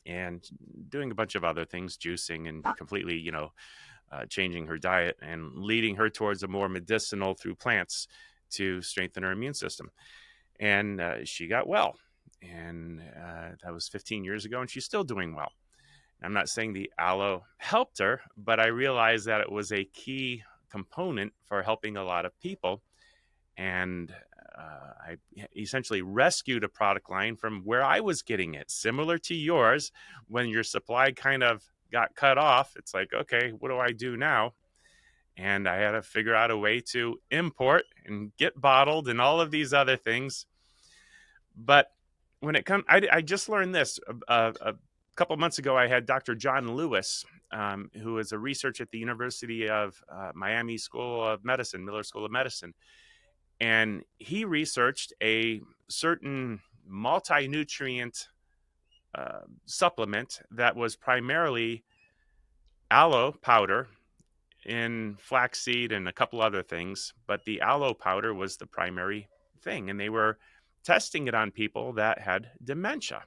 and doing a bunch of other things, juicing and completely, changing her diet and leading her towards a more medicinal through plants to strengthen her immune system. And she got well. And that was 15 years ago, and she's still doing well. I'm not saying the aloe helped her, but I realized that it was a key component for helping a lot of people. And I essentially rescued a product line from where I was getting it, similar to yours. When your supply kind of got cut off, it's like, okay, what do I do now? And I had to figure out a way to import and get bottled and all of these other things. But when it comes, I just learned this a couple of months ago. I had Dr. John Lewis, who is a researcher at the University of Miami School of Medicine, Miller School of Medicine. And he researched a certain multi-nutrient supplement that was primarily aloe powder in flaxseed and a couple other things. But the aloe powder was the primary thing. And they were testing it on people that had dementia.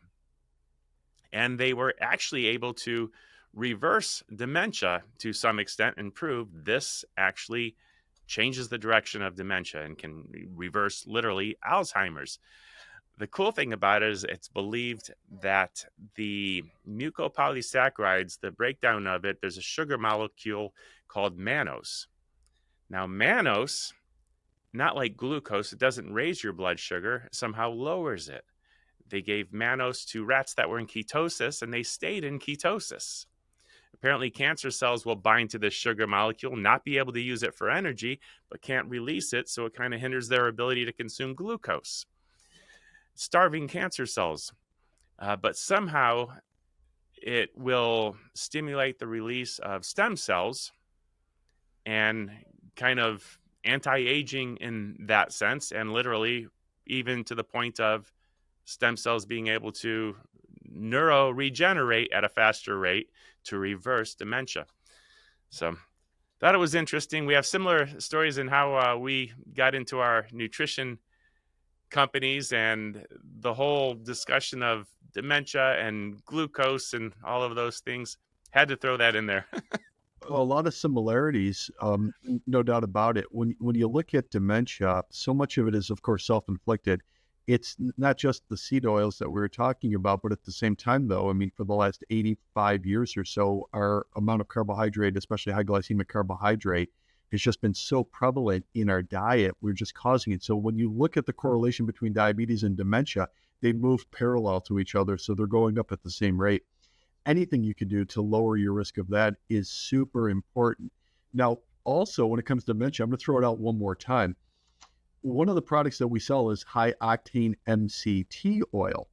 And they were actually able to reverse dementia to some extent and prove this actually changes the direction of dementia and can reverse literally Alzheimer's. The cool thing about it is it's believed that the mucopolysaccharides, the breakdown of it, there's a sugar molecule called mannose. Now, mannose, not like glucose, it doesn't raise your blood sugar, it somehow lowers it. They gave mannose to rats that were in ketosis, and they stayed in ketosis. Apparently, cancer cells will bind to this sugar molecule, not be able to use it for energy, but can't release it, so it kind of hinders their ability to consume glucose. Starving cancer cells. But somehow it will stimulate the release of stem cells and kind of anti-aging in that sense, and literally even to the point of stem cells being able to neuro-regenerate at a faster rate to reverse dementia. So thought it was interesting. We have similar stories in how we got into our nutrition companies and the whole discussion of dementia and glucose and all of those things. Had to throw that in there. A lot of similarities, no doubt about it. When you look at dementia, so much of it is, of course, self-inflicted. It's not just the seed oils that we were talking about, but at the same time, though, I mean, for the last 85 years or so, our amount of carbohydrate, especially high glycemic carbohydrate, has just been so prevalent in our diet. We're just causing it. So when you look at the correlation between diabetes and dementia, they move parallel to each other. So they're going up at the same rate. Anything you can do to lower your risk of that is super important. Now, also, when it comes to dementia, I'm going to throw it out one more time. One of the products that we sell is High Octane MCT oil,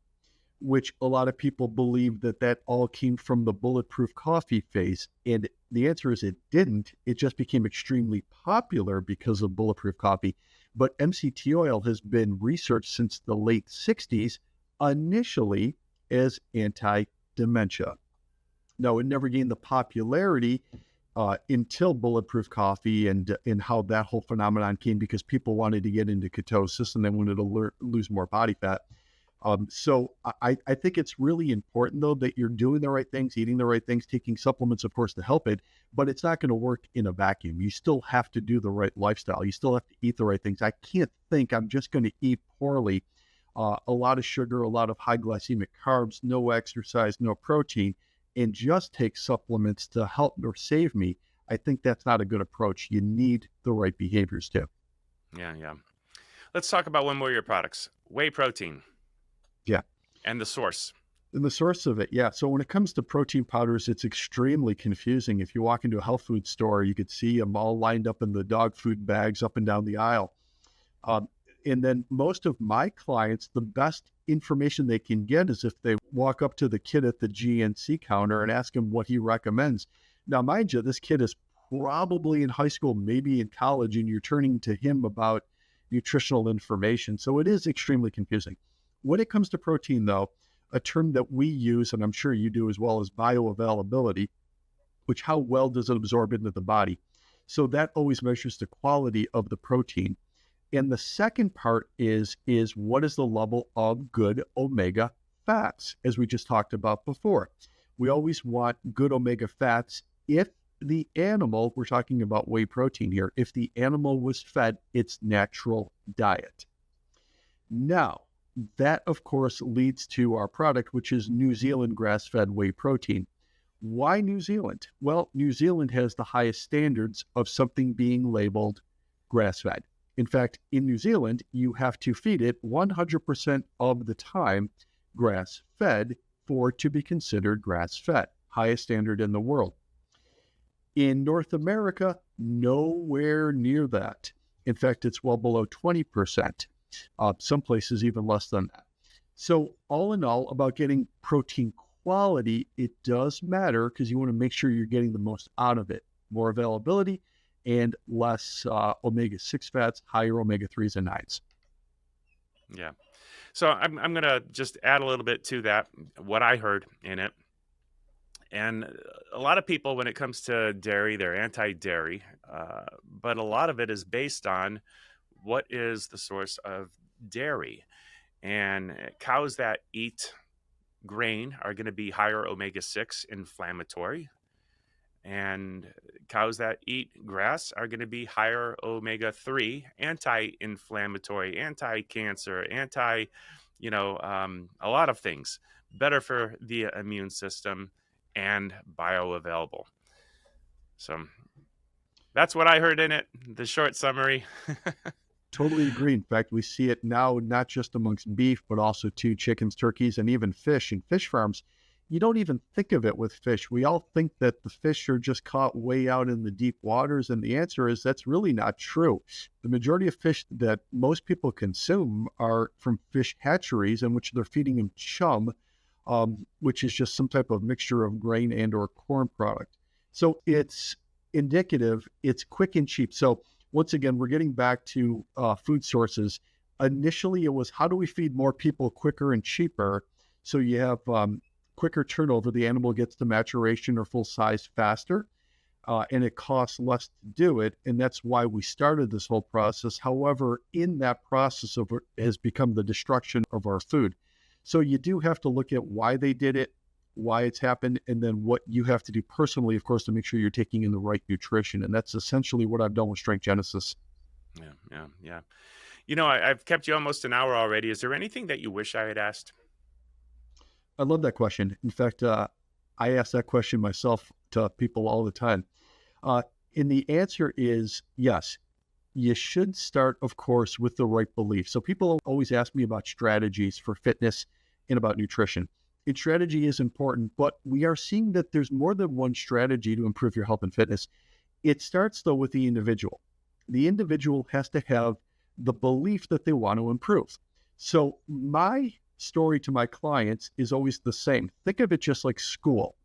which a lot of people believe that all came from the bulletproof coffee phase. And the answer is it didn't. It just became extremely popular because of bulletproof coffee. But MCT oil has been researched since the late 60s, initially as anti-dementia. Now, it never gained the popularity until bulletproof coffee and how that whole phenomenon came, because people wanted to get into ketosis and they wanted to lose more body fat. So I think it's really important, though, that you're doing the right things, eating the right things, taking supplements, of course, to help it, but it's not going to work in a vacuum. You still have to do the right lifestyle. You still have to eat the right things. I can't think I'm just going to eat poorly, a lot of sugar, a lot of high glycemic carbs, no exercise, no protein, and just take supplements to help or save me. I think that's not a good approach. You need the right behaviors too. Yeah. Let's talk about one more of your products, whey protein. Yeah. And the source. And the source of it, yeah. So when it comes to protein powders, it's extremely confusing. If you walk into a health food store, you could see them all lined up in the dog food bags up and down the aisle. And then most of my clients, the best information they can get is if they walk up to the kid at the GNC counter and ask him what he recommends. Now, mind you, this kid is probably in high school, maybe in college, and you're turning to him about nutritional information. So it is extremely confusing. When it comes to protein, though, a term that we use, and I'm sure you do as well, is bioavailability, which how well does it absorb into the body? So that always measures the quality of the protein. And the second part is what is the level of good omega fats, as we just talked about before. We always want good omega fats if the animal, we're talking about whey protein here, if the animal was fed its natural diet. Now, that, of course, leads to our product, which is New Zealand grass-fed whey protein. Why New Zealand? Well, New Zealand has the highest standards of something being labeled grass-fed. In fact, in New Zealand, you have to feed it 100% of the time grass-fed for it to be considered grass-fed, highest standard in the world. In North America, nowhere near that. In fact, it's well below 20%. Some places even less than that. So all in all, about getting protein quality, it does matter because you want to make sure you're getting the most out of it. More availability and less omega-6 fats, higher omega-3s and 9s. Yeah. So I'm going to just add a little bit to that, what I heard in it. And a lot of people, when it comes to dairy, they're anti-dairy, but a lot of it is based on what is the source of dairy. And cows that eat grain are going to be higher omega-6 inflammatory. And cows that eat grass are going to be higher omega-3, anti-inflammatory, anti-cancer, a lot of things, better for the immune system and bioavailable. So that's what I heard in it, the short summary. Totally agree. In fact, we see it now, not just amongst beef, but also too chickens, turkeys, and even fish. In fish farms, you don't even think of it with fish. We all think that the fish are just caught way out in the deep waters, and the answer is that's really not true. The majority of fish that most people consume are from fish hatcheries in which they're feeding them chum, which is just some type of mixture of grain and or corn product. So it's indicative, it's quick and cheap. So once again, we're getting back to food sources. Initially, it was how do we feed more people quicker and cheaper? So you have quicker turnover. The animal gets to maturation or full size faster, and it costs less to do it. And that's why we started this whole process. However, in that process of it has become the destruction of our food. So you do have to look at why they did it, why it's happened, and then what you have to do personally, of course, to make sure you're taking in the right nutrition. And that's essentially what I've done with Strength Genesis. Yeah. I've kept you almost an hour already. Is there anything that you wish I had asked? I love that question. In fact, I ask that question myself to people all the time. And the answer is yes. You should start, of course, with the right belief. So people always ask me about strategies for fitness and about nutrition. And strategy is important, but we are seeing that there's more than one strategy to improve your health and fitness. It starts, though, with the individual. The individual has to have the belief that they want to improve. So my story to my clients is always the same. Think of it just like school.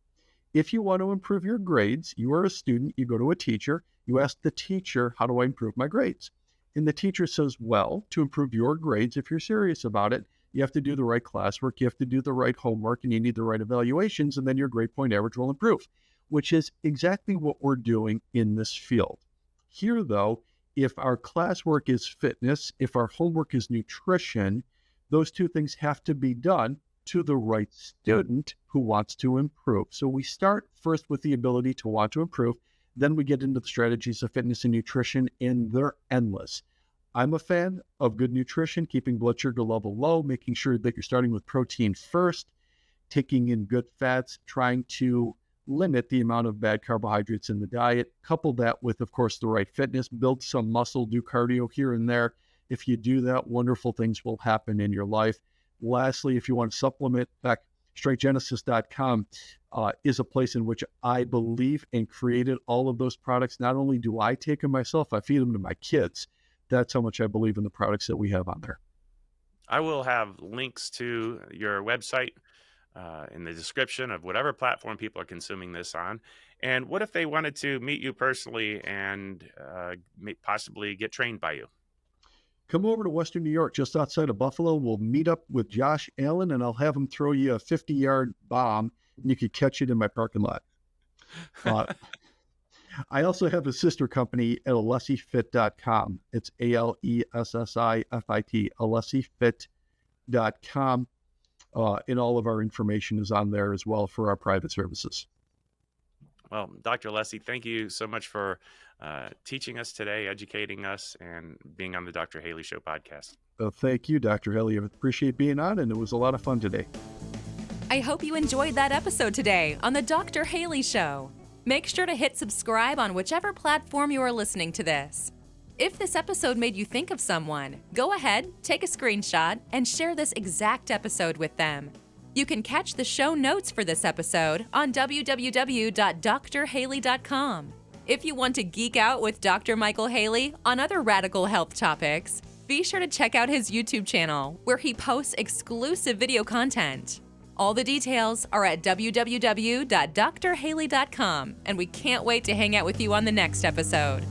If you want to improve your grades, you are a student, you go to a teacher, you ask the teacher, how do I improve my grades? And the teacher says, well, to improve your grades, if you're serious about it, you have to do the right classwork, you have to do the right homework, and you need the right evaluations, and then your grade point average will improve, which is exactly what we're doing in this field. Here, though, if our classwork is fitness, if our homework is nutrition, those two things have to be done to the right student who wants to improve. So we start first with the ability to want to improve, then we get into the strategies of fitness and nutrition, and they're endless. I'm a fan of good nutrition, keeping blood sugar level low, making sure that you're starting with protein first, taking in good fats, trying to limit the amount of bad carbohydrates in the diet. Couple that with, of course, the right fitness, build some muscle, do cardio here and there. If you do that, wonderful things will happen in your life. Lastly, if you want to supplement, in fact, strengthgenesis.com is a place in which I believe and created all of those products. Not only do I take them myself, I feed them to my kids. That's how much I believe in the products that we have on there. I will have links to your website in the description of whatever platform people are consuming this on. And what if they wanted to meet you personally and possibly get trained by you? Come over to Western New York, just outside of Buffalo. We'll meet up with Josh Allen, and I'll have him throw you a 50-yard bomb, and you could catch it in my parking lot. I also have a sister company at AlessiFit.com. It's ALESSIFIT, AlessiFit.com. And all of our information is on there as well for our private services. Well, Dr. Alessi, thank you so much for teaching us today, educating us, and being on the Dr. Haley Show podcast. Thank you, Dr. Haley. I appreciate being on, and it was a lot of fun today. I hope you enjoyed that episode today on the Dr. Haley Show. Make sure to hit subscribe on whichever platform you are listening to this. If this episode made you think of someone, go ahead, take a screenshot, and share this exact episode with them. You can catch the show notes for this episode on www.drhaley.com. If you want to geek out with Dr. Michael Haley on other radical health topics, be sure to check out his YouTube channel, where he posts exclusive video content. All the details are at www.drhaley.com, and we can't wait to hang out with you on the next episode.